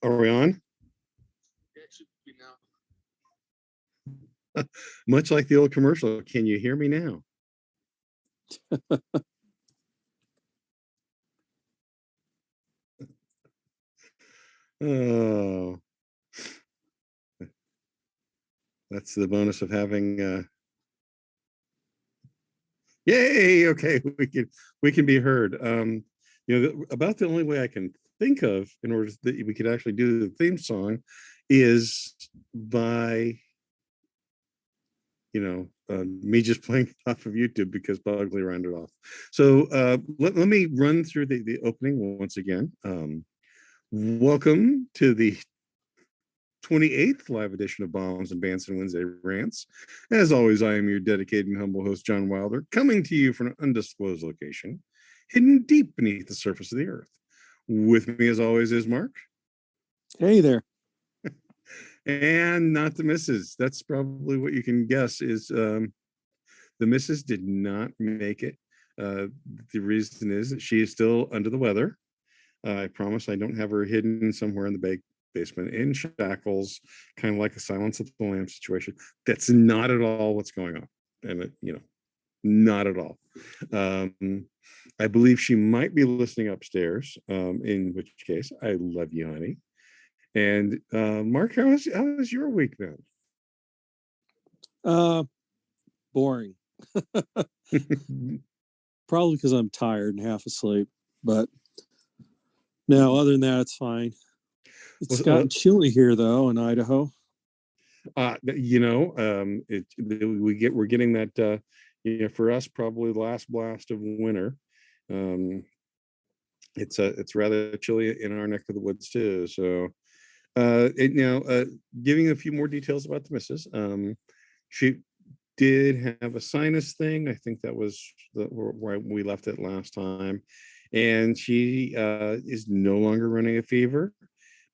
Are we on? Much like the old commercial, can you hear me now? Oh, that's the bonus of having yay, okay, we can be heard. About the only way I can think of in order that we could actually do the theme song is by me just playing off of YouTube because Bugley rounded off. So let me run through the opening once again. Welcome to the 28th live edition of Bombs and Bants and Wednesday Rants. As always, I am your dedicated and humble host, John Wilder, coming to you from an undisclosed location, hidden deep beneath the surface of the earth. With me, as always, is Mark. Hey there. And not the missus. That's probably what you can guess is the missus did not make it. The reason is that she is still under the weather. I promise I don't have her hidden somewhere in the basement in shackles, kind of like a Silence of the Lambs situation. That's not at all what's going on. And, not at all. I believe she might be listening upstairs, in which case, I love you, honey. And Mark, how was your week then? Boring. Probably because I'm tired and half asleep. But no, other than that, it's fine. It's gotten chilly here though in Idaho. We're getting that. For us, probably the last blast of winter. It's rather chilly in our neck of the woods too. So, giving a few more details about the missus. She did have a sinus thing. I think that was where we left it last time. And she is no longer running a fever,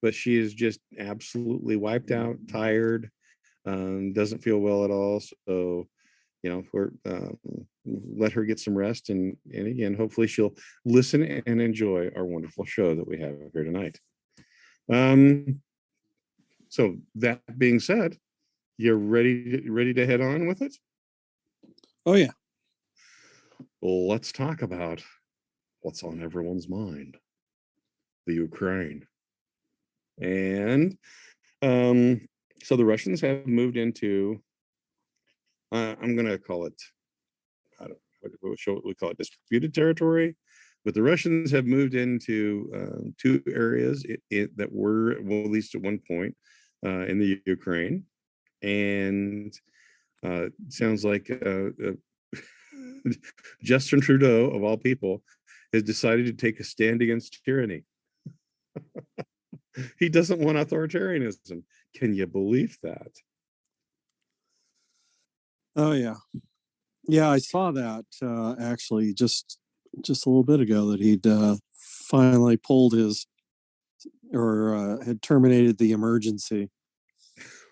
but she is just absolutely wiped out, tired, doesn't feel well at all. So, we're let her get some rest, and again, hopefully she'll listen and enjoy our wonderful show that we have here tonight. So that being said, you're ready to head on with it? Oh yeah. Let's talk about what's on everyone's mind, the Ukraine. And so the Russians have moved into, I'm going to call it, we call it disputed territory, but the Russians have moved into two areas that were, well, at least at one point, in the Ukraine. And sounds like Justin Trudeau, of all people, has decided to take a stand against tyranny. He doesn't want authoritarianism. Can you believe that? Oh yeah. Yeah, I saw that actually just a little bit ago that he'd finally pulled his, or had terminated the emergency.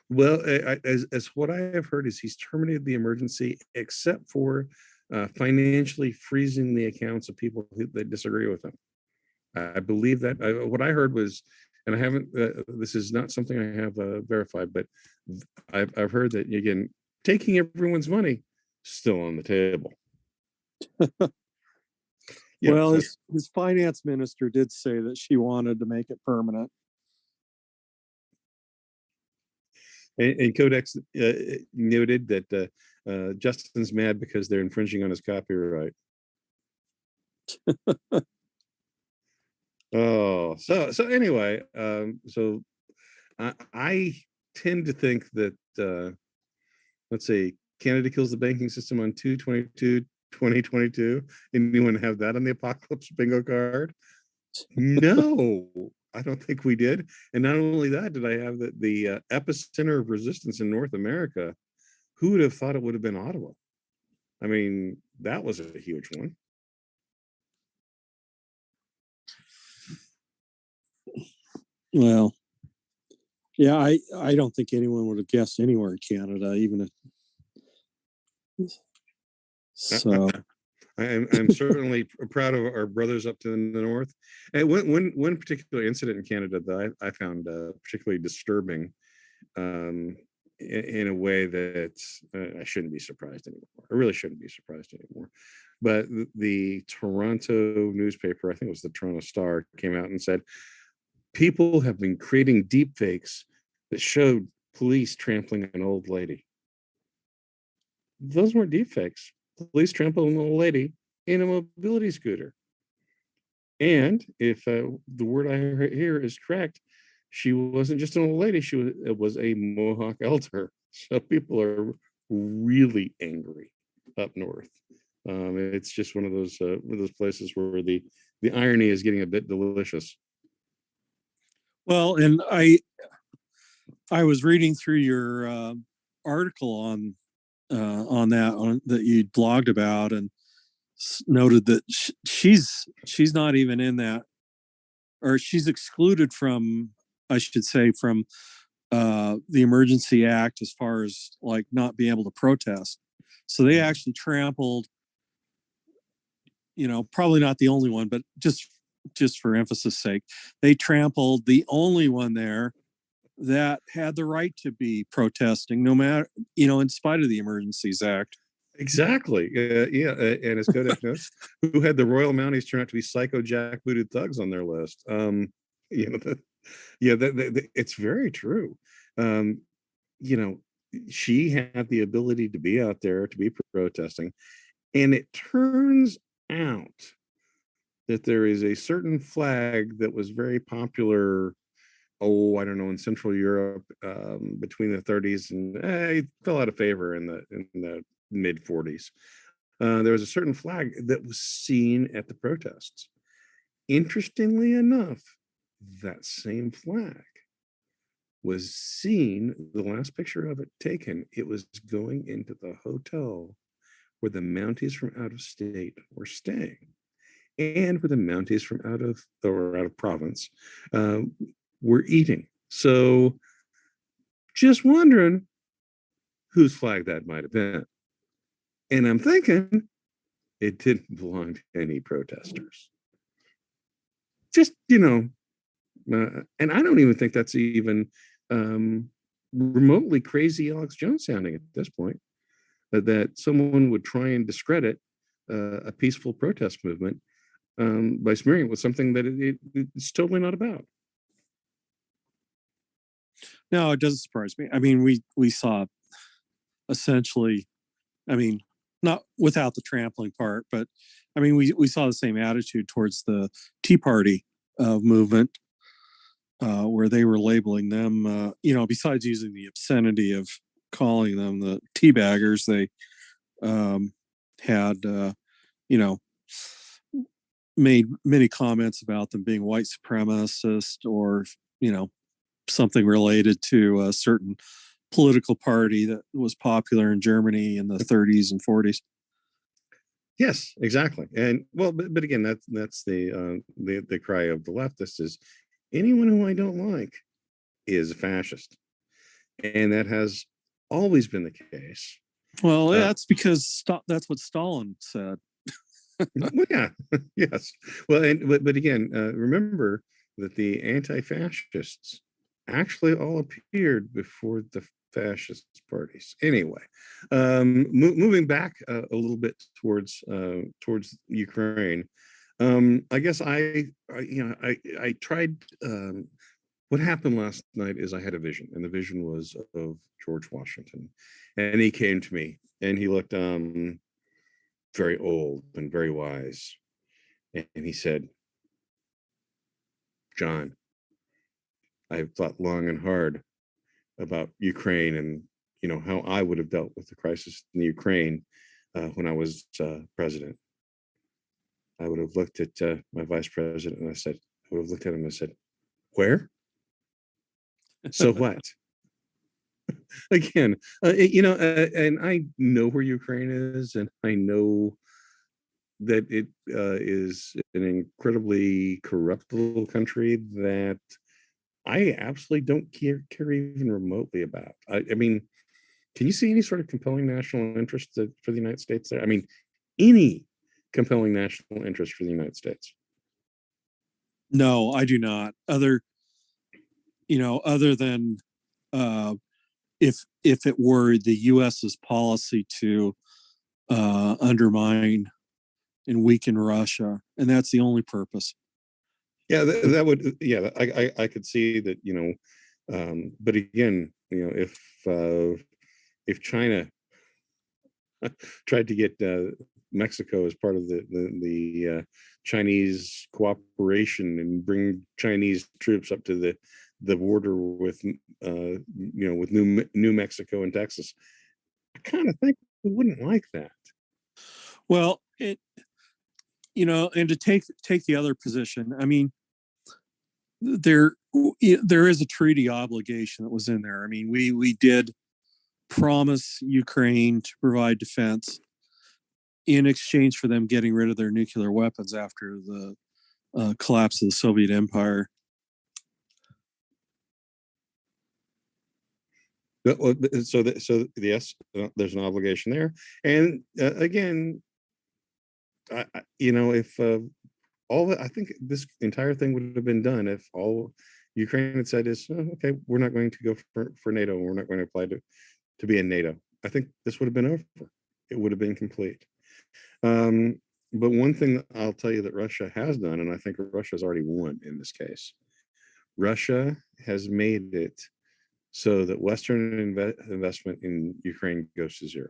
Well, as what I have heard is he's terminated the emergency except for financially freezing the accounts of people that disagree with him. I believe that what I heard was, and I haven't, this is not something I have verified, but I've heard that, again, taking everyone's money still on the table. Well, his finance minister did say that she wanted to make it permanent. And Codex noted that Justin's mad because they're infringing on his copyright. Oh, so anyway, so I tend to think that let's see, Canada kills the banking system on 2/22/2022. Anyone have that on the apocalypse bingo card? No, I don't think we did. And not only that, did I have the epicenter of resistance in North America. Who would have thought it would have been Ottawa? I mean, that was a huge one. Well, yeah, I don't think anyone would have guessed anywhere in Canada, even if, so. I'm certainly proud of our brothers up to the north. And one particular incident in Canada that I found particularly disturbing, um, in a way that I shouldn't be surprised anymore. I really shouldn't be surprised anymore. But the Toronto newspaper, I think it was the Toronto Star, came out and said people have been creating deep fakes that showed police trampling an old lady. Those weren't deep fakes. Police trampled an old lady in a mobility scooter. And if the word I hear is correct, she wasn't just an old lady, was a Mohawk elder. So people are really angry up north. It's just one of those places where the irony is getting a bit delicious. Well, and I was reading through your article on that you blogged about, and noted that she's not even in that, or she's excluded from, I should say, from the Emergency Act as far as like not being able to protest. So they actually trampled, probably not the only one, but just for emphasis sake, they trampled the only one there that had the right to be protesting, no matter, in spite of the Emergencies Act. Exactly. Yeah. And as Kodak notes, who had the Royal Mounties turn out to be psycho jackbooted thugs on their list. You know, yeah, it's very true. Um, you know, she had the ability to be out there to be protesting. And it turns out that there is a certain flag that was very popular. Oh, I don't know, in Central Europe, between the 30s, and it fell out of favor in the mid 40s. There was a certain flag that was seen at the protests. Interestingly enough, that same flag was seen, the last picture of it taken, it was going into the hotel where the Mounties from out of state were staying, and where the Mounties from out of province uh, were eating. So just wondering whose flag that might have been. And I'm thinking it didn't belong to any protesters. Just, and I don't even think that's even remotely crazy Alex Jones sounding at this point, that someone would try and discredit a peaceful protest movement by smearing it with something that it's totally not about. No, it doesn't surprise me. I mean, we saw essentially, I mean, not without the trampling part, but I mean, we saw the same attitude towards the Tea Party movement, where they were labeling them, besides using the obscenity of calling them the teabaggers, they had, made many comments about them being white supremacist, or, something related to a certain political party that was popular in Germany in the 30s and 40s. Yes, exactly. And well, but again, that's the cry of the leftists is anyone who I don't like is a fascist, and that has always been the case. Well, that's because that's what Stalin said. Well, yeah, yes. Well, but again, remember that the anti-fascists actually all appeared before the fascist parties. Anyway, moving back a little bit towards Ukraine. I guess I tried. What happened last night is I had a vision, and the vision was of George Washington, and he came to me, and he looked very old and very wise, and he said, "John, I've thought long and hard about Ukraine, and how I would have dealt with the crisis in the Ukraine when I was president. I would have looked at my vice president, and I would have looked at him and said, where? So what? Again, and I know where Ukraine is, and I know that it is an incredibly corrupt little country that I absolutely don't care even remotely about. I mean, can you see any sort of compelling national interest for the United States there? I mean, any compelling national interest for the United States. No, I do not. Other than uh, if it were the U.S.'s policy to undermine and weaken Russia, and that's the only purpose. Yeah, that would. Yeah, I could see that. But again, if China tried to get Mexico as part of the Chinese cooperation and bring Chinese troops up to the border with with New Mexico and Texas, I kind of think we wouldn't like that. Well, and to take the other position, I mean, there is a treaty obligation that was in there. I mean, we did promise Ukraine to provide defense in exchange for them getting rid of their nuclear weapons after the collapse of the Soviet Empire. So yes, there's an obligation there, and again, if I think this entire thing would have been done if all Ukraine had said is, oh, okay, we're not going to go for NATO, we're not going to apply to be in NATO. I think this would have been over. It would have been complete. But one thing that I'll tell you that Russia has done, and I think Russia's already won in this case, Russia has made it so that Western investment in Ukraine goes to zero.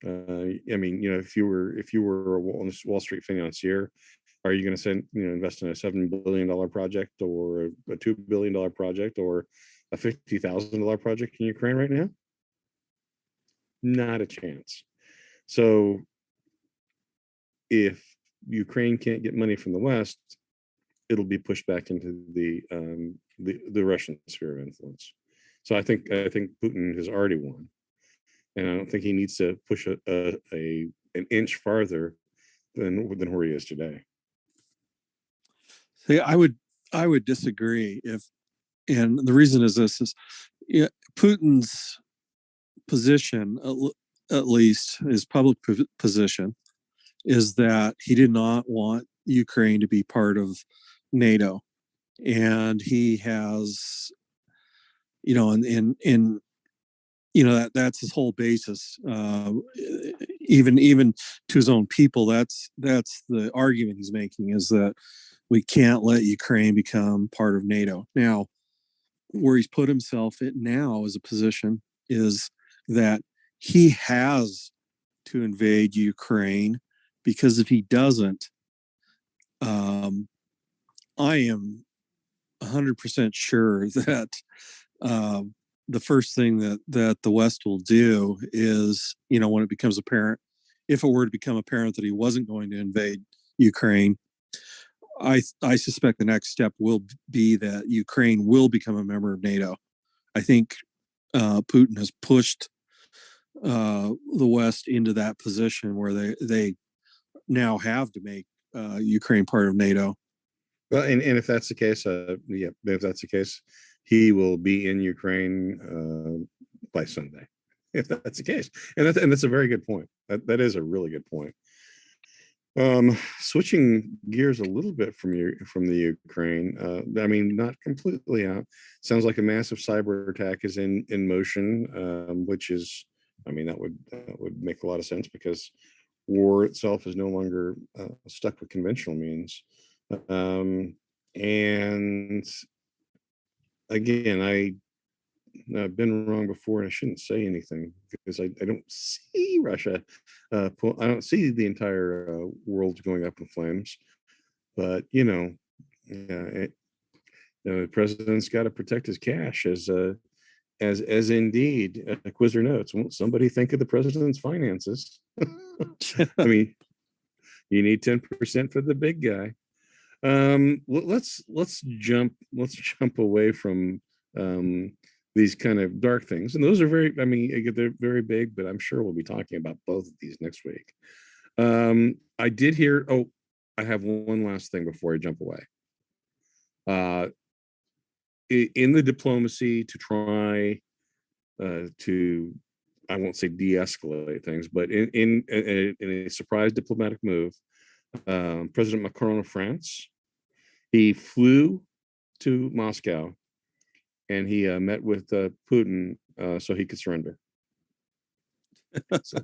I mean, if you were a Wall Street financier, are you going to invest in a $7 billion project or a $2 billion project or a $50,000 project in Ukraine right now? Not a chance. So if Ukraine can't get money from the West, it'll be pushed back into the Russian sphere of influence. So I think Putin has already won, and I don't think he needs to push an inch farther than where he is today. See, I would disagree and the reason is this is Putin's position, at least his public position, is that he did not want Ukraine to be part of NATO, and he has, that's his whole basis. Even to his own people, that's the argument he's making, is that we can't let Ukraine become part of NATO. Now, where he's put himself in now as a position is that he has to invade Ukraine, because if he doesn't, I am 100% sure that the first thing that the West will do is, when it becomes apparent, if it were to become apparent that he wasn't going to invade Ukraine, I suspect the next step will be that Ukraine will become a member of NATO. I think Putin has pushed the West into that position where they now have to make Ukraine part of NATO. Well, and if that's the case, if that's the case, he will be in Ukraine by Sunday. If that's the case, and that's a very good point. That is a really good point. Switching gears a little bit from the Ukraine, I mean, not completely out. Sounds like a massive cyber attack is in motion, which is, I mean, that would make a lot of sense, because war itself is no longer stuck with conventional means. And again, I've been wrong before, and I shouldn't say anything because I don't see Russia. I don't see the entire world going up in flames. But yeah, the president's got to protect his cash, as indeed Quizzer notes. Won't somebody think of the president's finances? I mean, you need 10% for the big guy. Let's jump away from these kind of dark things, and those are they're very big, but I'm sure we'll be talking about both of these next week. I did hear, I have one last thing before I jump away. In the diplomacy to try to I won't say de-escalate things, but in a surprise diplomatic move, President Macron of France, he flew to Moscow and he met with Putin so he could surrender. So,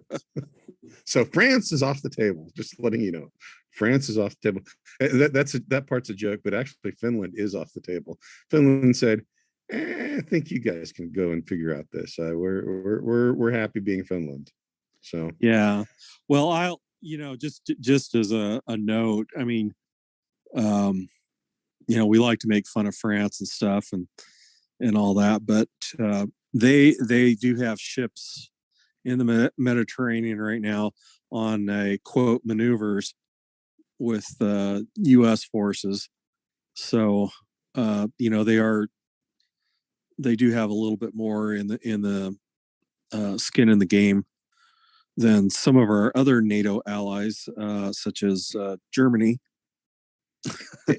so France is off the table. Just letting you know, France is off the table. That part's a joke, but actually Finland is off the table. Finland said, I think you guys can go and figure out this. We're happy being Finland. So Yeah. Well, I'll just as a note. I mean, we like to make fun of France and stuff and all that, but they do have ships in the Mediterranean right now on a quote maneuvers with U.S. forces. So they do have a little bit more in the skin in the game than some of our other NATO allies, such as Germany.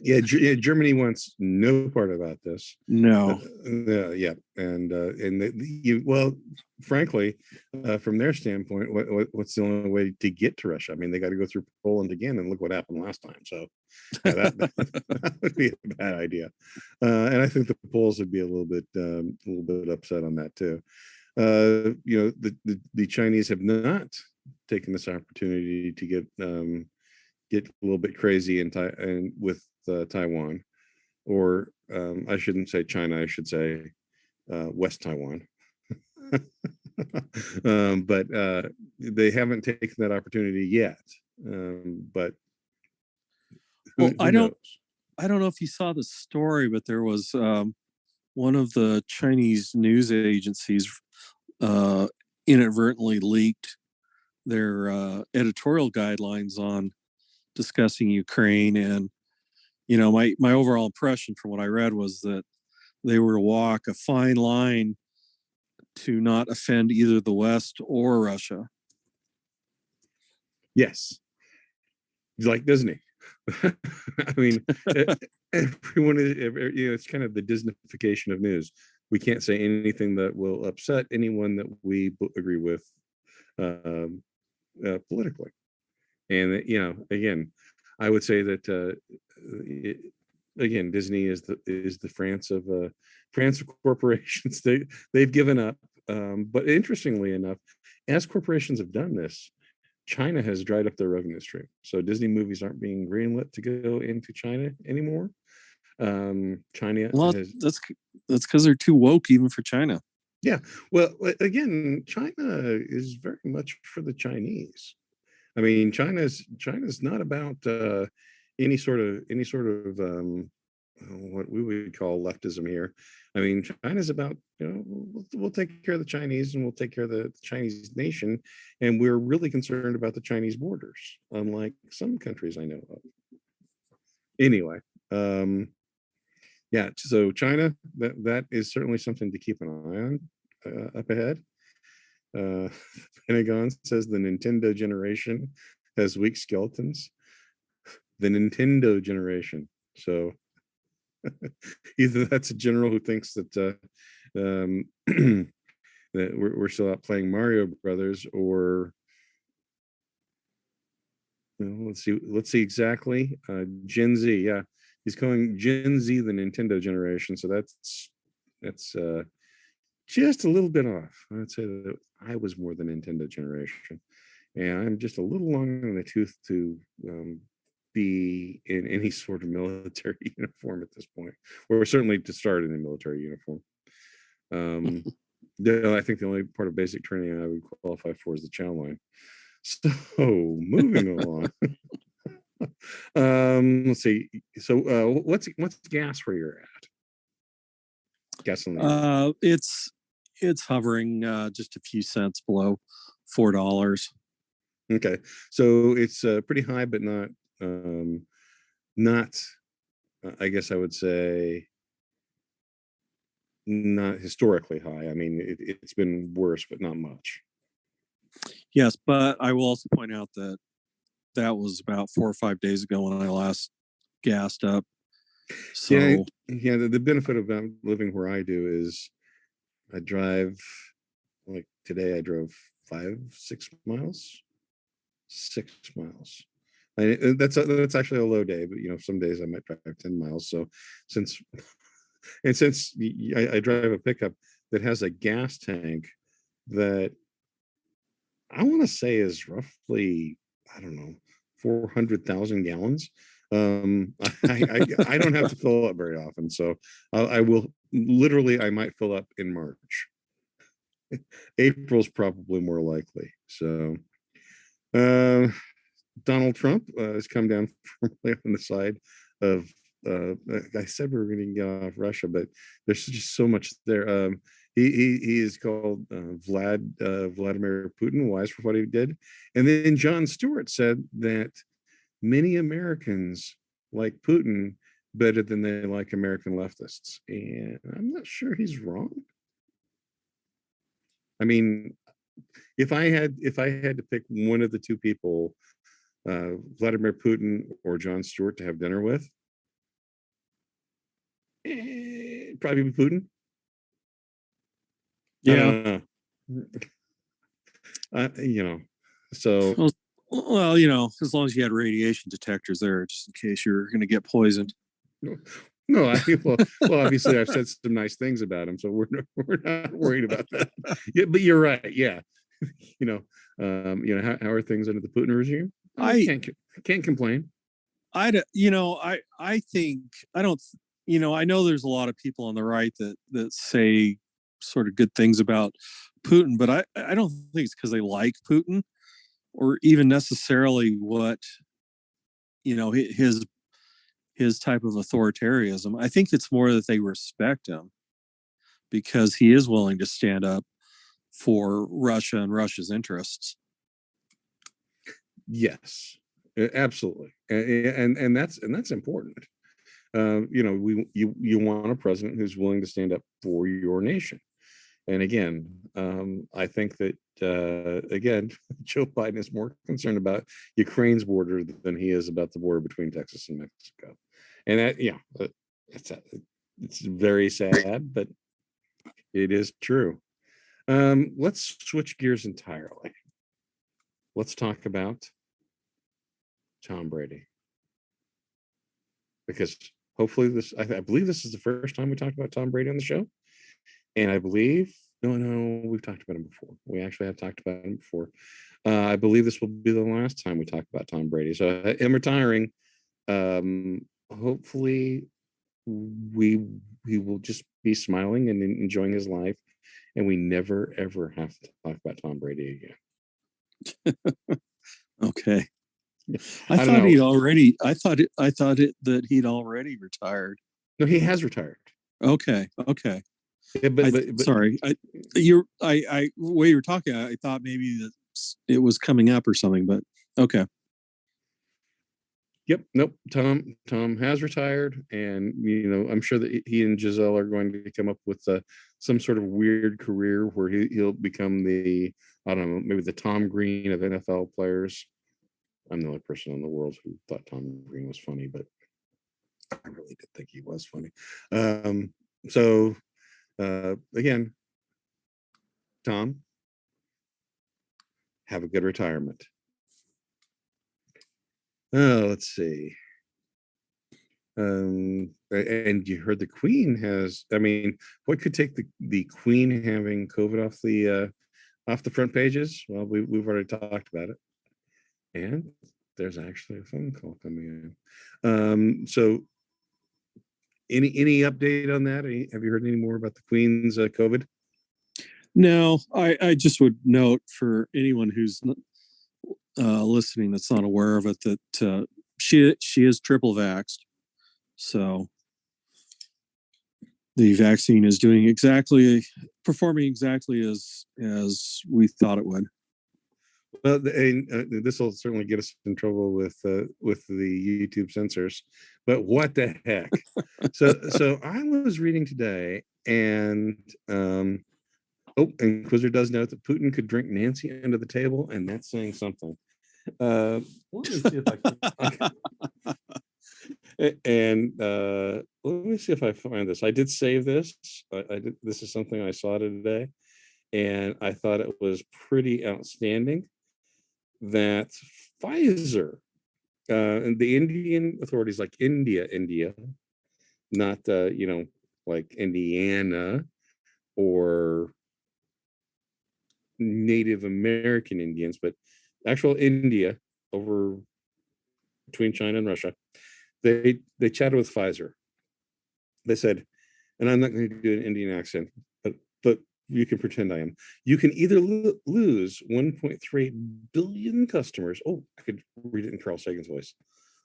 yeah, Germany wants no part about this. No. Yeah, and well, frankly, from their standpoint, what's the only way to get to Russia? I mean, they got to go through Poland again, and look what happened last time. So yeah, that would be a bad idea, and I think the Poles would be a little bit upset on that too. The Chinese have not taken this opportunity to get a little bit crazy and with Taiwan, or I shouldn't say China, I should say West Taiwan. But they haven't taken that opportunity yet. But who I knows? don't know if you saw the story, but there was one of the Chinese news agencies inadvertently leaked their editorial guidelines on discussing Ukraine. And, my overall impression from what I read was that they were to walk a fine line to not offend either the West or Russia. Yes. Like Disney. I mean, everyone is, it's kind of the Disneyfication of news. We can't say anything that will upset anyone that we agree with politically. And again, I would say that again, Disney is the France of corporations. They've given up. But interestingly enough, as corporations have done this, China has dried up their revenue stream. So Disney movies aren't being greenlit to go into China anymore. China has, that's because they're too woke even for China. Yeah. Well, again, China is very much for the Chinese. I mean, China's not about any sort of what we would call leftism here. I mean, China's about, we'll take care of the Chinese and we'll take care of the Chinese nation, and we're really concerned about the Chinese borders, unlike some countries I know of. Anyway, yeah. So China, that is certainly something to keep an eye on up ahead. Pentagon says the Nintendo generation has weak skeletons. The Nintendo generation. So either that's a general who thinks that that we're still out playing Mario Brothers, or let's see exactly. Gen Z, yeah, he's calling Gen Z the Nintendo generation. So that's just a little bit off. I'd say that I was more the Nintendo generation, and I'm just a little long in the tooth to be in any sort of military uniform at this point, or certainly to start in a military uniform. I think the only part of basic training I would qualify for is the chow line. So moving along. Let's see. So what's gas where you're at? Gasoline. It's hovering just a few cents below $4. Okay, so it's pretty high, but not I guess I would say not historically high. I mean, it's been worse, but not much. Yes, but I will also point out that was about 4 or 5 days ago when I last gassed up. So yeah, the benefit of living where I do is I drive like today I drove 6 miles. 6 miles. That's actually a low day, but some days I might drive 10 miles. So since I drive a pickup that has a gas tank that I want to say is roughly, I don't know, 400,000 gallons. I don't have to fill up very often, so I will literally, I might fill up in March. April's probably more likely. So uh, Donald Trump has come down firmly on the side of. I said we were going to get off Russia, but there's just so much there. He is called Vladimir Putin wise for what he did, and then Jon Stewart said that many Americans like Putin better than they like American leftists, and I'm not sure he's wrong. I mean, if I had to pick one of the two people, Vladimir Putin or Jon Stewart to have dinner with, probably Putin. Yeah. So well, as long as you had radiation detectors there, just in case you're going to get poisoned. No, well, obviously I've said some nice things about him, so we're not worried about that. Yeah, but you're right. Yeah, how are things under the Putin regime? I can't complain. I think I don't. I know there's a lot of people on the right that say sort of good things about Putin, but I don't think it's because they like Putin or even necessarily what his type of authoritarianism. I think it's more that they respect him because he is willing to stand up for Russia and Russia's interests. Yes, absolutely, and that's important. You want a president who's willing to stand up for your nation. And again, I think that again, Joe Biden is more concerned about Ukraine's border than he is about the border between Texas and Mexico. And that, it's very sad, but it is true. Let's switch gears entirely. Let's talk about Tom Brady, because hopefully I believe this is the first time we talked about Tom Brady on the show. And I believe, no, we've talked about him before. We actually have talked about him before. I believe this will be the last time we talk about Tom Brady. So him retiring, hopefully we will just be smiling and enjoying his life, and we never ever have to talk about Tom Brady again. Okay. I thought he'd already. I thought that he'd already retired. No, he has retired. Okay. Yeah, but sorry, the way you were talking, I thought maybe that it was coming up or something, but okay. Yep. Nope. Tom has retired, and I'm sure that he and Giselle are going to come up with some sort of weird career where he'll become the, I don't know, maybe the Tom Green of NFL players. I'm the only person in the world who thought Tom Green was funny, but I really did think he was funny. So again, Tom, have a good retirement. Let's see. And you heard the Queen has. I mean, what could take the Queen having COVID off the front pages? Well, we've already talked about it, and there's actually a phone call coming in. So, any update on that? Have you heard any more about the Queen's COVID? No, I just would note for anyone who's listening that's not aware of it that she is triple vaxxed, so the vaccine is performing exactly as we thought it would. Well, this will certainly get us in trouble with the YouTube censors. But what the heck? so I was reading today, and and Quizzer does note that Putin could drink Nancy under the table, and that's saying something. Let me see if I can. And let me see if I find this. I did save this. I did. This is something I saw today, And I thought it was pretty outstanding that Pfizer and the Indian authorities, like India, not like Indiana or Native American Indians, but actual India over between China and Russia. They chatted with Pfizer. They said, and I'm not going to do an Indian accent, but you can pretend I am. You can either lose 1.38 billion customers. Oh, I could read it in Carl Sagan's voice.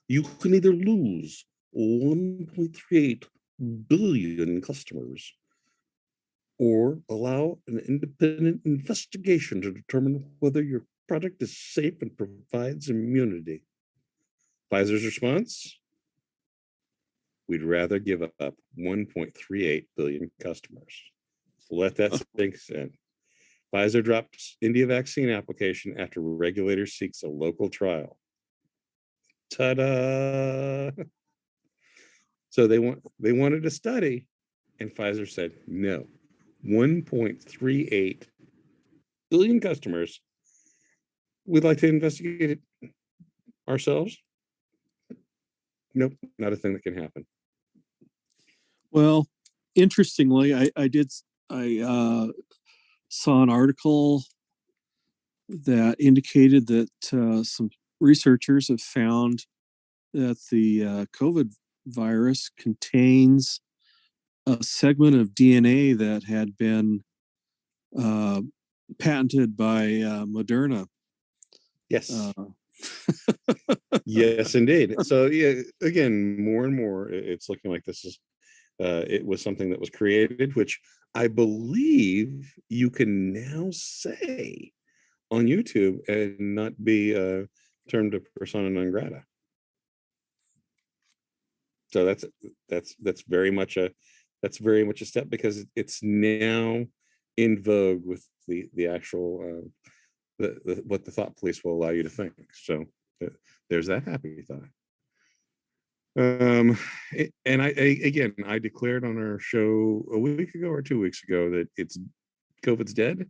You can either lose 1.38 billion customers or allow an independent investigation to determine whether your product is safe and provides immunity. Pfizer's response: we'd rather give up 1.38 billion customers. Let that sink in. Pfizer drops India vaccine application after regulator seeks a local trial. Ta-da! So they wanted a study, and Pfizer said no. 1.38 billion customers. We'd like to investigate it ourselves. Nope, not a thing that can happen. Well, interestingly, I saw an article that indicated that some researchers have found that the COVID virus contains a segment of DNA that had been patented by Moderna. Yes. Yes, indeed. So yeah, again, more and more, it's looking like this is it was something that was created, which I believe you can now say on YouTube and not be termed a persona non grata. So that's very much a step, because it's now in vogue with the actual what the thought police will allow you to think. So there's that happy thought. And I declared on our show a week ago or 2 weeks ago that COVID's dead,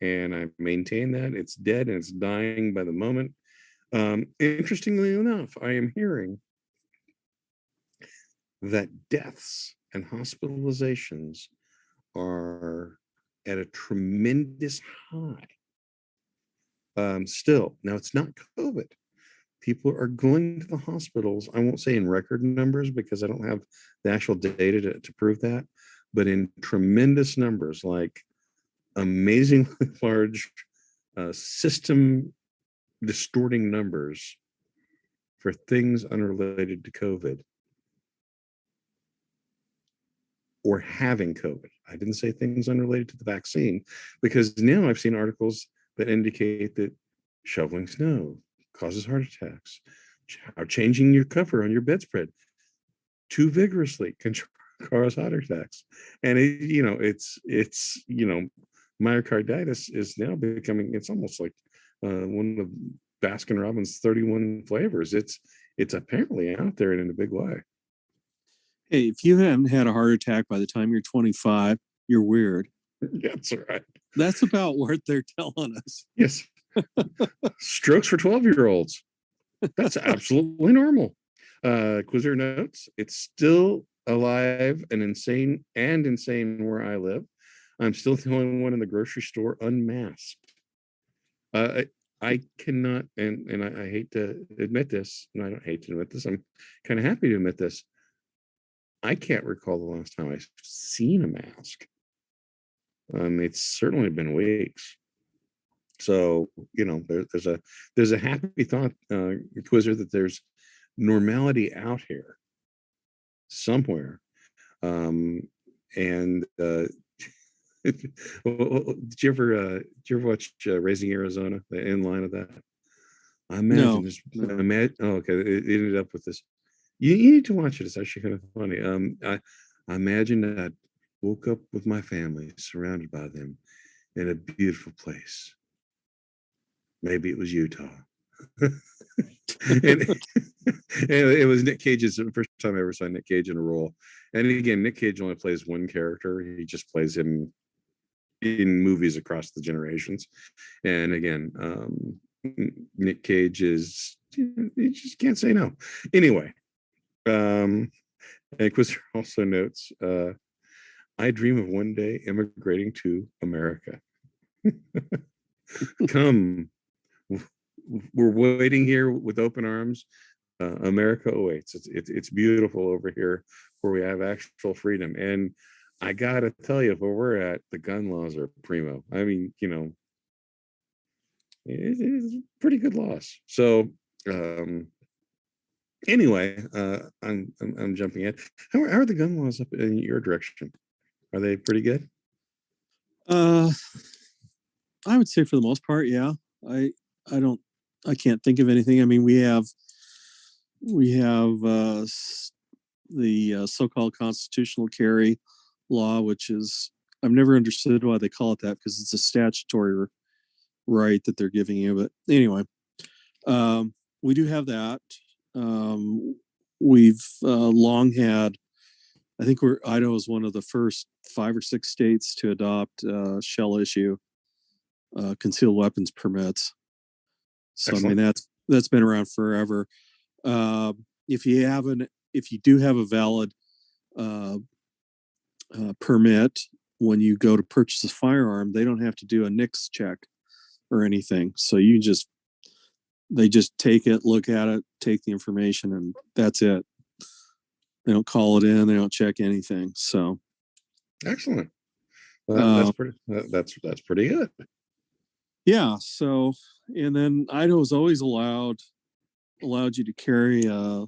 and I maintain that it's dead and it's dying by the moment. Interestingly enough, I am hearing that deaths and hospitalizations are at a tremendous high. Still, now it's not COVID. People are going to the hospitals. I won't say in record numbers because I don't have the actual data to prove that, but in tremendous numbers, like amazingly large system distorting numbers for things unrelated to COVID or having COVID. I didn't say things unrelated to the vaccine, because now I've seen articles that indicate that shoveling snow causes heart attacks, or changing your cover on your bedspread too vigorously can cause heart attacks. And myocarditis is now becoming, it's almost like one of Baskin Robbins' 31 flavors. It's apparently out there and in a big way. Hey, if you haven't had a heart attack by the time you're 25, you're weird. That's right. That's about what they're telling us. Yes. Strokes for 12-year-olds. That's absolutely normal. Quizzer notes, it's still alive and insane where I live. I'm still the only one in the grocery store unmasked. I cannot, and I hate to admit this, and I don't hate to admit this, I'm kind of happy to admit this. I can't recall the last time I've seen a mask. It's certainly been weeks. So, there's a happy thought, Quizzer, that there's normality out here somewhere. And did you ever watch Raising Arizona, the end line of that? I imagine okay, it ended up with this. You need to watch it. It's actually kind of funny. I imagine that I woke up with my family, surrounded by them, in a beautiful place. Maybe it was Utah. and it was Nick Cage's the first time I ever saw Nick Cage in a role. And again, Nick Cage only plays one character. He just plays him in movies across the generations. And again, Nick Cage is, you just can't say no. Anyway, and Quizzer also notes, I dream of one day immigrating to America. Come, we're waiting here with open arms. America awaits. It's beautiful over here where we have actual freedom. And I gotta tell you, where we're at, the gun laws are primo. I mean, it's pretty good laws. So anyway, I'm jumping in. How are the gun laws up in your direction? Are they pretty good? Uh, I would say for the most part, yeah. I I don't I can't think of anything. I mean, we have the so-called constitutional carry law, which is I've never understood why they call it that because it's a statutory right that they're giving you. But anyway, we do have that. We've long had. I think Idaho is one of the first 5 or 6 states to adopt shell issue concealed weapons permits. So Excellent. I mean that's been around forever. If you do have a valid uh, permit when you go to purchase a firearm, they don't have to do a NICS check or anything. So they just take it, look at it, take the information, and that's it. They don't call it in. They don't check anything. So Excellent. uh, That's pretty good. yeah. So and then Idaho's always allowed you to carry a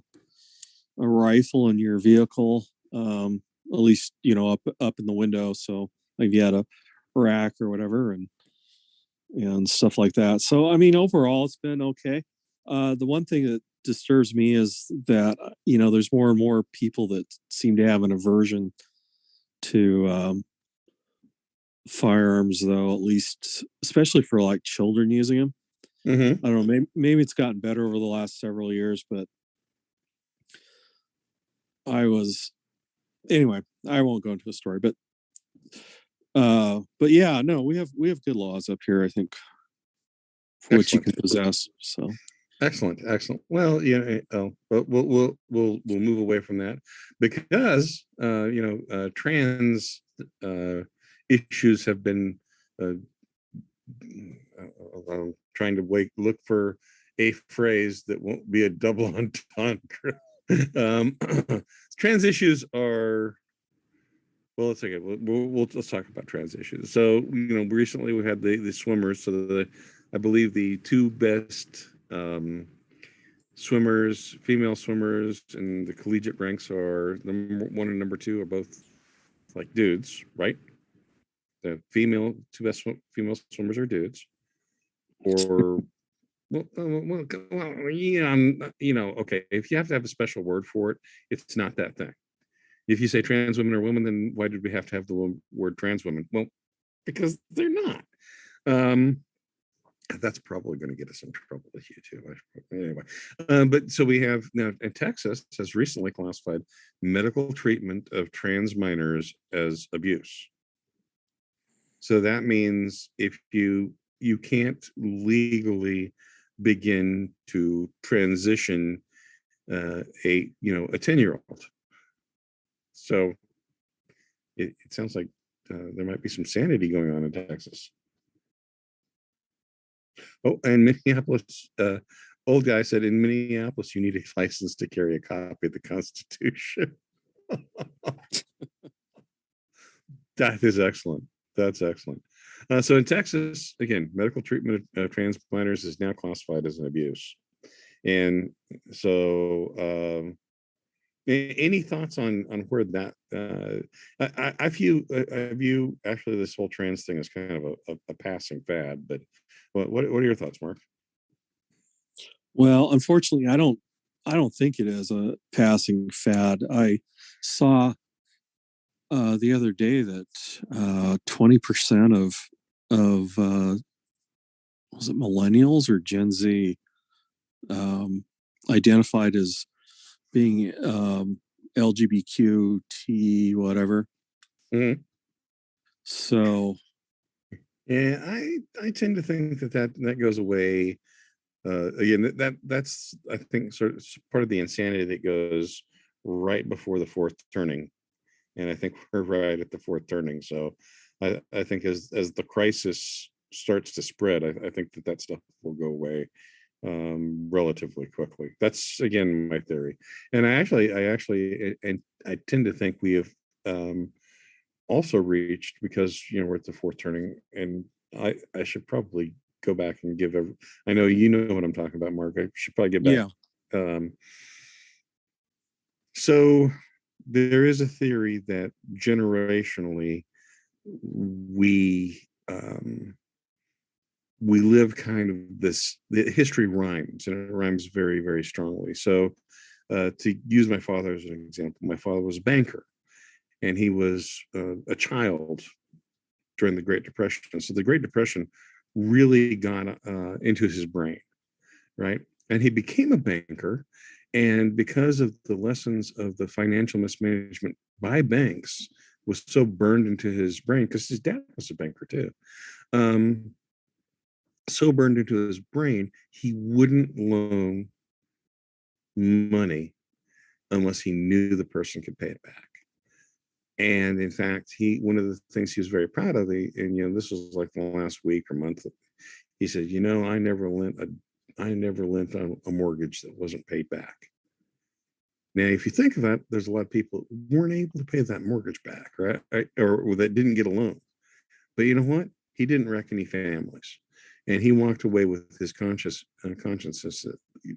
rifle in your vehicle, at least up in the window. So like you had a rack or whatever, and stuff like that. So I mean, overall, it's been okay. The one thing that disturbs me is that there's more and more people that seem to have an aversion to firearms, though. At least, especially for like children using them. Mm-hmm. I don't know. Maybe it's gotten better over the last several years, but I was anyway. I won't go into a story, but yeah, no, we have good laws up here. I think for what you Excellent. can possess. So Excellent. Well, but we'll move away from that because trans issues have been. I'm trying to look for a phrase that won't be a double entendre. um, Trans issues are. Well, let's take it. Let's talk about trans issues. So, recently we had the swimmers. So I believe the two best swimmers, female swimmers in the collegiate ranks are number 1 and number 2 are both like dudes, right? The two best female swimmers are dudes, or okay. If you have to have a special word for it, it's not that thing. If you say trans women are women, then why did we have to have the word trans women? Well, because they're not. That's probably going to get us in trouble with you too. Anyway, but so we have now, and Texas has recently classified medical treatment of trans minors as abuse. So that means if you can't legally begin to transition a 10-year-old. So it sounds like there might be some sanity going on in Texas. Oh, and Minneapolis, old guy said in Minneapolis, you need a license to carry a copy of the Constitution. That is excellent. That's excellent. So in Texas, again, medical treatment of transplanters is now classified as an abuse. And so, any thoughts on where that? I view actually this whole trans thing as kind of a passing fad. But what are your thoughts, Mark? well, unfortunately, I don't think it is a passing fad. I saw the other day that 20% of was it millennials or Gen Z identified as being LGBTQ whatever. Mm-hmm. So Yeah, I tend to think that goes away. Again, that's I think sort of part of the insanity that goes right before the fourth turning, and I think we're right at the fourth turning. So I think as the crisis starts to spread, I think that stuff will go away relatively quickly. That's again my theory, and and I tend to think we have um, also reached, because we're at the fourth turning, and I should probably go back and give I know you know what I'm talking about, Mark. I should probably get back. Yeah. Um, so there is a theory that generationally we we live kind of this, the history rhymes, and it rhymes very, very strongly. So to use my father as an example, my father was a banker, and he was a child during the Great Depression. So the Great Depression really got into his brain, right? And he became a banker. And because of the lessons of the financial mismanagement by banks was so burned into his brain, because his dad was a banker too, um, so burned into his brain, he wouldn't loan money unless he knew the person could pay it back. And in fact, one of the things he was very proud of, and this was like the last week or month, he said, I never lent a mortgage that wasn't paid back. Now, if you think of that, there's a lot of people who weren't able to pay that mortgage back, right? Or that didn't get a loan. But you know what? He didn't wreck any families, and he walked away with his consciences.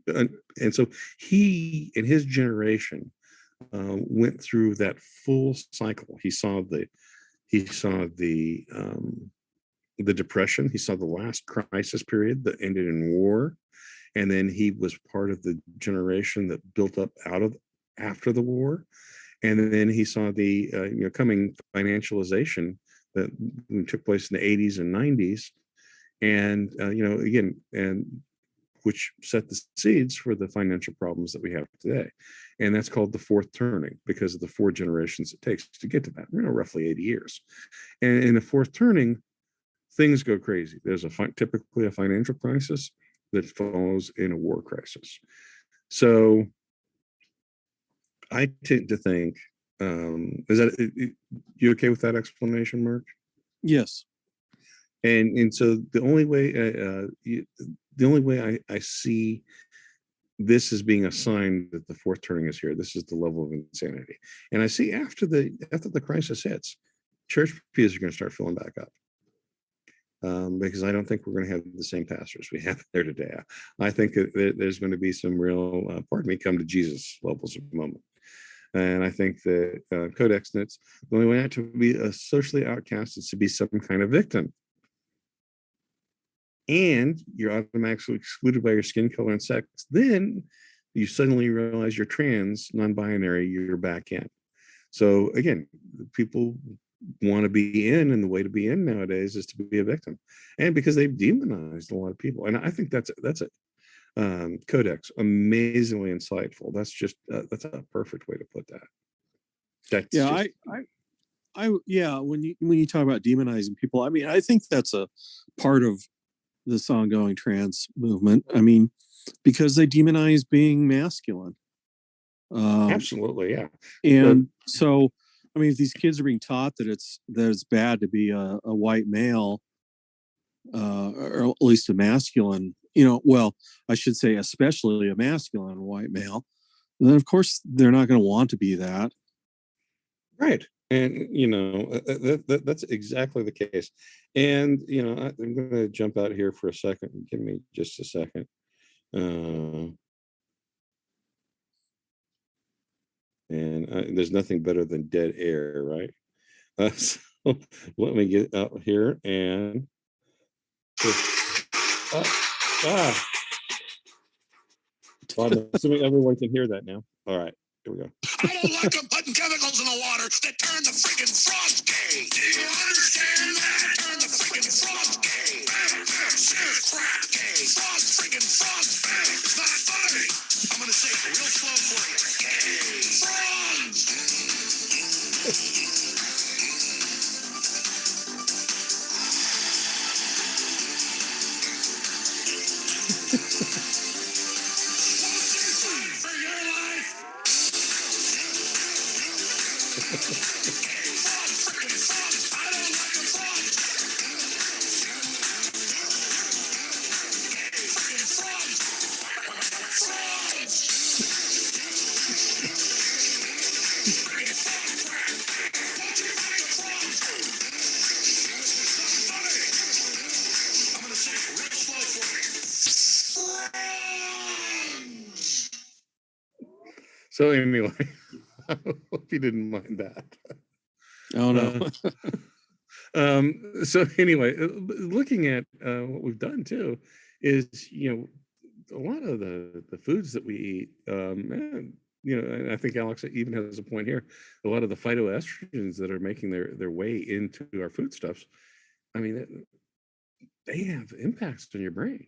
And so he and his generation went through that full cycle. He saw the depression. He saw the last crisis period that ended in war, and then he was part of the generation that built up out of after the war, and then he saw the coming financialization that took place in the 80s and 90s, and again, and which set the seeds for the financial problems that we have today. And that's called the fourth turning, because of the 4 generations it takes to get to that, roughly 80 years. And in the fourth turning, things go crazy. There's typically a financial crisis that follows in a war crisis. So I tend to think, is that you okay with that explanation, Mark? Yes. And so the only way I see this as being a sign that the fourth turning is here. This is the level of insanity, and I see after the crisis hits, church pews are going to start filling back up. Because I don't think we're going to have the same pastors we have there today. I think that there's going to be some real, pardon me, come to Jesus levels of moment. And I think that Codex Nits, the only way not to be a socially outcast is to be some kind of victim. And you're automatically excluded by your skin color and sex. Then you suddenly realize you're trans, non-binary, you're back in. So again, people want to be in, and the way to be in nowadays is to be a victim, and because they've demonized a lot of people. And I think that's a Codex, amazingly insightful. That's a perfect way to put that. That's yeah, yeah, when you talk about demonizing people, I mean, I think that's a part of this ongoing trans movement. I mean, because they demonize being masculine. Absolutely, yeah. And so, I mean, if these kids are being taught that it's bad to be a white male, or at least a masculine, well, I should say especially a masculine white male, then of course they're not going to want to be that. Right. And that's exactly the case. And I'm going to jump out here for a second. Give me just a second. And there's nothing better than dead air, right? So let me get out here and well, I'm assuming everyone can hear that now. All right, here we go. I don't like them putting chemicals in the water that turn the freaking frogs gay. Do you understand that? Turn the freaking frogs gay. Crap gay. Frogs freaking frogs gay. It's not funny. I'm gonna say it real slow for you. Gay. Frogs. So anyway, I hope you didn't mind that. Oh no. So anyway, looking at what we've done too is, a lot of the foods that we eat, and, and I think Alex even has a point here. A lot of the phytoestrogens that are making their way into our foodstuffs, I mean, they have impacts on your brain,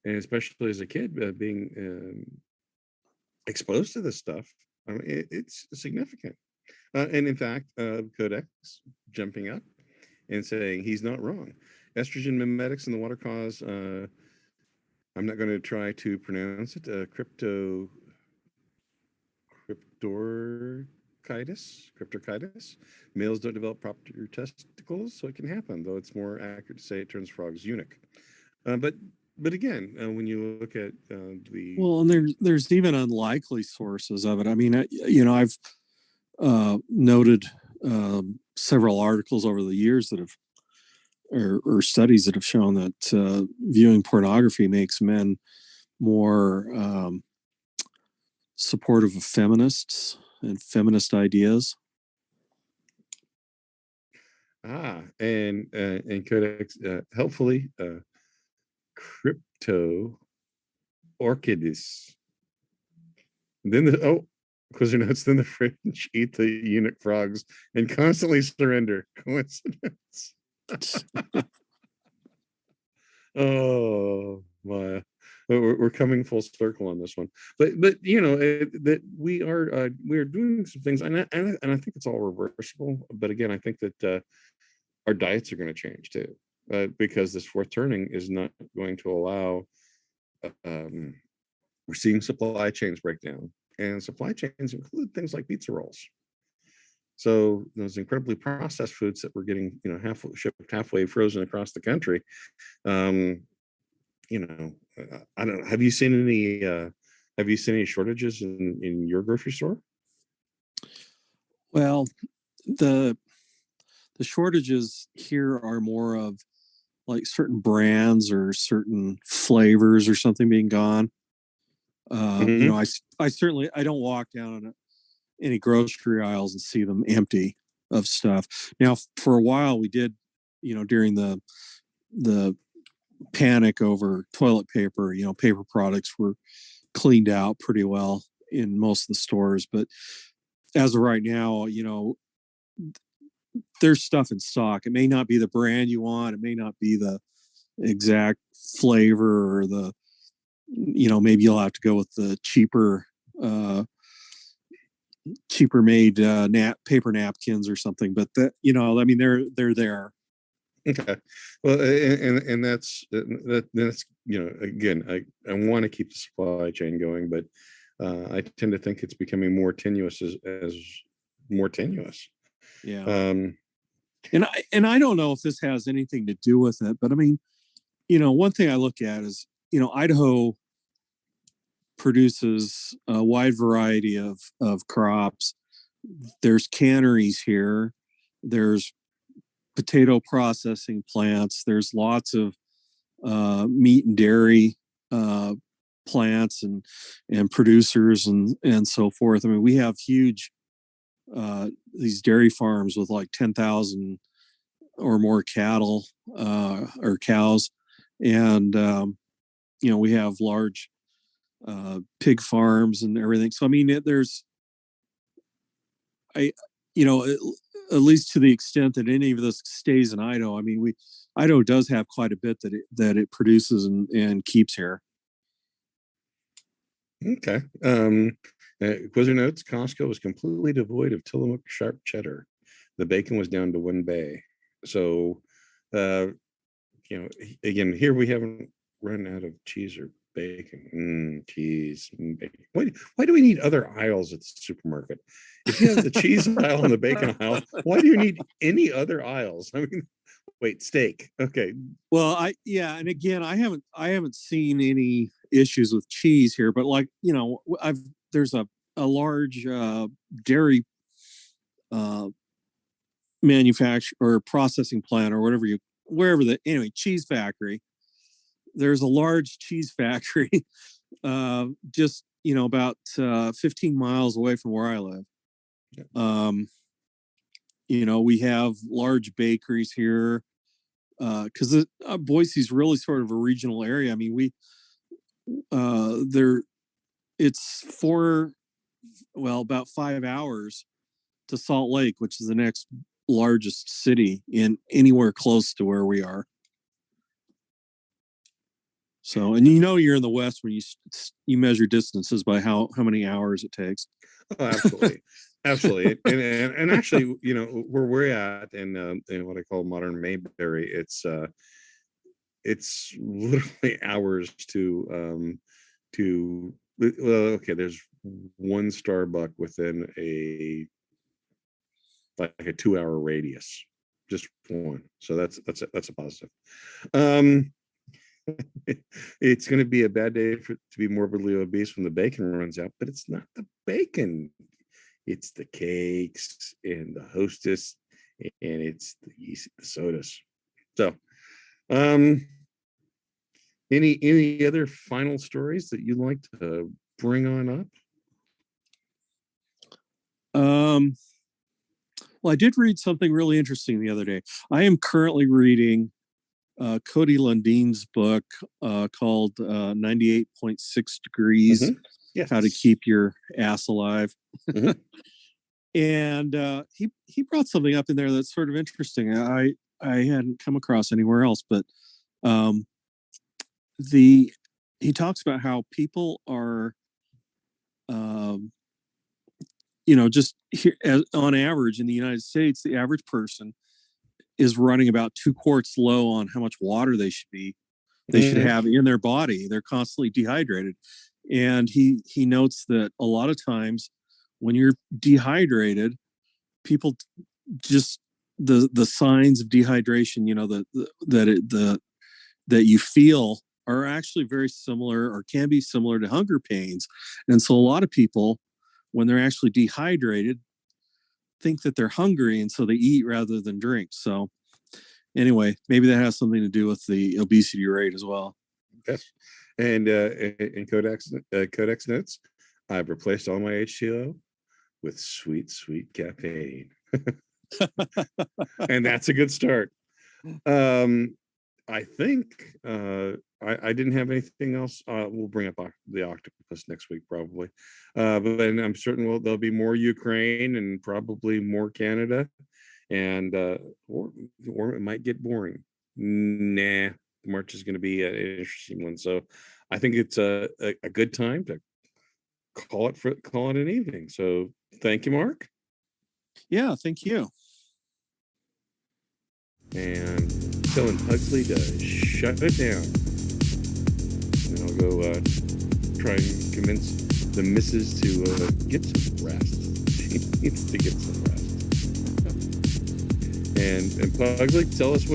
and especially as a kid, being exposed to this stuff. I mean, it's significant. And in fact, Codex jumping up and saying he's not wrong. Estrogen mimetics in the water cause, I'm not going to try to pronounce it, cryptorchitis. Males don't develop proper testicles, so it can happen, though it's more accurate to say it turns frogs eunuch. But again, when you look at Well, and there's even unlikely sources of it. I mean, I've noted several articles over the years that have, or studies that have shown that viewing pornography makes men more supportive of feminists and feminist ideas. And Codex, helpfully, crypto orchidis. Then because notes, then the French eat the eunuch frogs and constantly surrender. Coincidence? Oh my. We're coming full circle on this one, but that we are doing some things, and I think it's all reversible. But again, I think that our diets are going to change too, because this fourth turning is not going to allow. We're seeing supply chains break down, and supply chains include things like pizza rolls. So those incredibly processed foods that we're getting, shipped halfway frozen across the country. I don't know. Have you seen any shortages in your grocery store? Well, the shortages here are more of like certain brands or certain flavors or something being gone. Mm-hmm. I certainly, I don't walk down on any grocery aisles and see them empty of stuff. Now, for a while, we did, during the panic over toilet paper, paper products were cleaned out pretty well in most of the stores. But as of right now, there's stuff in stock. It may not be the brand you want. It may not be the exact flavor or maybe you'll have to go with the cheaper made paper napkins or something. But they're there. Okay. Well, and that's again, I want to keep the supply chain going, but I tend to think it's becoming more tenuous as more tenuous. Yeah. Um, and I don't know if this has anything to do with it, but I mean, one thing I look at is, Idaho produces a wide variety of crops. There's canneries here. There's potato processing plants. There's lots of meat and dairy plants and producers and so forth. I mean, we have huge these dairy farms with like 10,000 or more cattle or cows, and we have large pig farms and everything. So I mean, at least to the extent that any of this stays in Idaho, I mean, Idaho does have quite a bit that it produces and keeps here. Okay. Quizzer notes, Costco was completely devoid of Tillamook sharp cheddar. The bacon was down to one bay. So, again, here we haven't run out of cheese or Bacon, cheese, bacon. Why do we need other aisles at the supermarket? If you have the cheese aisle and the bacon aisle, why do you need any other aisles? I mean, wait, steak. Okay. Well, and again, I haven't seen any issues with cheese here, but like, there's a large dairy uh manufacture or processing plant or wherever cheese factory. There's a large cheese factory just about 15 miles away from where I live. Yeah. We have large bakeries here because Boise's really sort of a regional area. I mean, it's about 5 hours to Salt Lake, which is the next largest city in anywhere close to where we are. So, and you're in the West when you measure distances by how many hours it takes. Oh, absolutely. Absolutely. And actually, where we're at in what I call modern Mayberry, it's literally hours to there's one Starbucks within a 2-hour radius, just one. So that's a positive. It's going to be a bad day to be morbidly obese when the bacon runs out, but it's not the bacon. It's the cakes and the Hostess, and it's the sodas. So, any other final stories that you'd like to bring on up? Well, I did read something really interesting the other day. I am currently reading Cody Lundine's book called 98.6 Degrees, Mm-hmm. Yes. How to Keep Your Ass Alive. Mm-hmm. And he brought something up in there that's sort of interesting. I hadn't come across anywhere else, but he talks about how people are just here on average in the United States, the average person is running about 2 quarts low on how much water they should have in their body. They're constantly dehydrated. And he notes that a lot of times when you're dehydrated, people just the signs of dehydration, that you feel are actually very similar or can be similar to hunger pains. And so a lot of people, when they're actually dehydrated, think that they're hungry, and so they eat rather than drink. So anyway, maybe that has something to do with the obesity rate as well. Yes. And in Codex notes, I've replaced all my H2O with sweet caffeine. And that's a good start. I think I didn't have anything else. We'll bring up the octopus next week, probably. But then I'm certain there'll be more Ukraine and probably more Canada, and or it might get boring. Nah, March is going to be an interesting one. So I think it's a good time to call it an evening. So thank you, Mark. Yeah, thank you. And telling Pugsley to shut it down. And I'll go try and convince the missus to get some rest. She needs to get some rest. And Pugsley, tell us